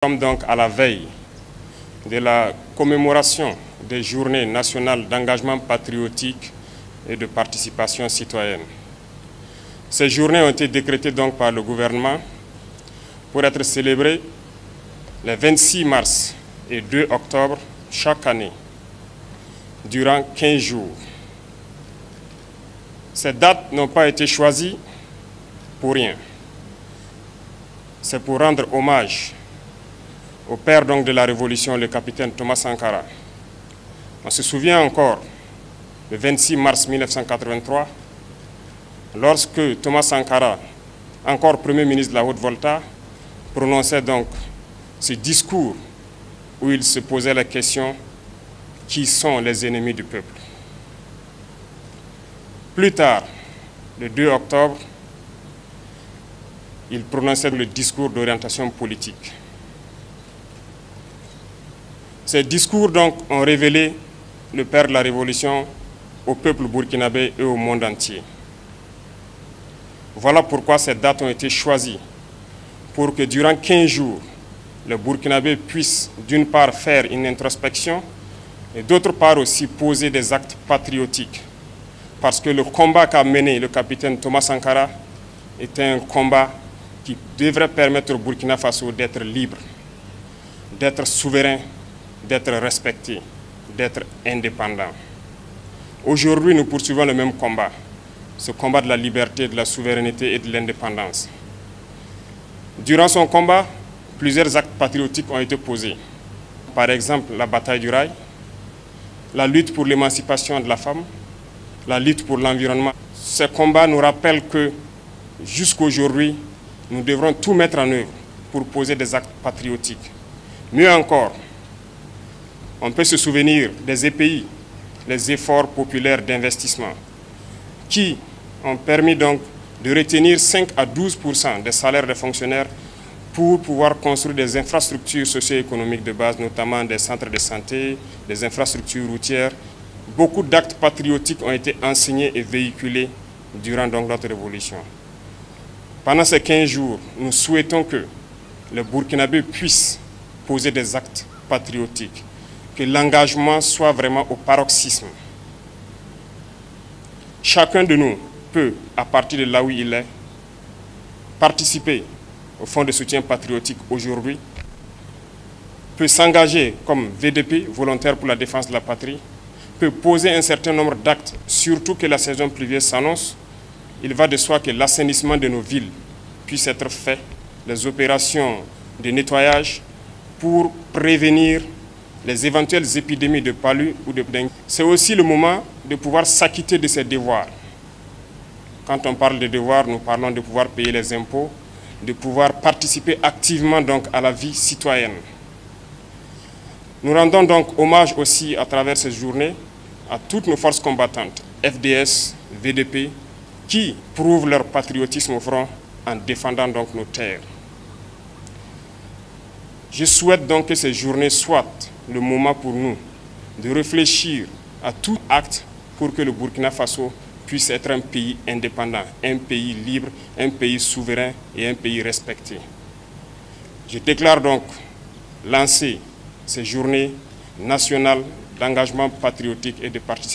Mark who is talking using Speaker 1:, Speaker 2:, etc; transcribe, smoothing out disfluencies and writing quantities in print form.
Speaker 1: Nous sommes donc à la veille de la commémoration des journées nationales d'engagement patriotique et de participation citoyenne. Ces journées ont été décrétées donc par le gouvernement pour être célébrées les 26 mars et 2 octobre chaque année, durant 15 jours. Ces dates n'ont pas été choisies pour rien. C'est pour rendre hommage au père donc de la Révolution, le capitaine Thomas Sankara. On se souvient encore, le 26 mars 1983, lorsque Thomas Sankara, encore Premier ministre de la Haute-Volta, prononçait donc ce discours où il se posait la question « Qui sont les ennemis du peuple ?» Plus tard, le 2 octobre, il prononçait le discours d'orientation politique. Ces discours donc ont révélé le père de la Révolution au peuple burkinabé et au monde entier. Voilà pourquoi ces dates ont été choisies, pour que durant 15 jours, les Burkinabés puissent d'une part faire une introspection et d'autre part aussi poser des actes patriotiques. Parce que le combat qu'a mené le capitaine Thomas Sankara était un combat qui devrait permettre au Burkina Faso d'être libre, d'être souverain, d'être respecté, d'être indépendant. Aujourd'hui, nous poursuivons le même combat, ce combat de la liberté, de la souveraineté et de l'indépendance. Durant son combat, plusieurs actes patriotiques ont été posés. Par exemple, la bataille du rail, la lutte pour l'émancipation de la femme, la lutte pour l'environnement. Ces combats nous rappellent que jusqu'aujourd'hui, nous devrons tout mettre en œuvre pour poser des actes patriotiques. Mieux encore, on peut se souvenir des EPI, les efforts populaires d'investissement, qui ont permis donc de retenir 5 à 12% des salaires des fonctionnaires pour pouvoir construire des infrastructures socio-économiques de base, notamment des centres de santé, des infrastructures routières. Beaucoup d'actes patriotiques ont été enseignés et véhiculés durant donc notre révolution. Pendant ces 15 jours, nous souhaitons que les Burkinabés puissent poser des actes patriotiques, que l'engagement soit vraiment au paroxysme. Chacun de nous peut, à partir de là où il est, participer au Fonds de soutien patriotique aujourd'hui, peut s'engager comme VDP, volontaire pour la défense de la patrie, peut poser un certain nombre d'actes, surtout que la saison pluvieuse s'annonce. Il va de soi que l'assainissement de nos villes puisse être fait, les opérations de nettoyage pour prévenir les éventuelles épidémies de palu ou de dengue. C'est aussi le moment de pouvoir s'acquitter de ses devoirs. Quand on parle de devoirs, nous parlons de pouvoir payer les impôts, de pouvoir participer activement donc à la vie citoyenne. Nous rendons donc hommage aussi à travers ces journées à toutes nos forces combattantes, FDS, VDP, qui prouvent leur patriotisme au front en défendant donc nos terres. Je souhaite donc que ces journées soient le moment pour nous de réfléchir à tout acte pour que le Burkina Faso puisse être un pays indépendant, un pays libre, un pays souverain et un pays respecté. Je déclare donc lancer ces journées nationales d'engagement patriotique et de participation.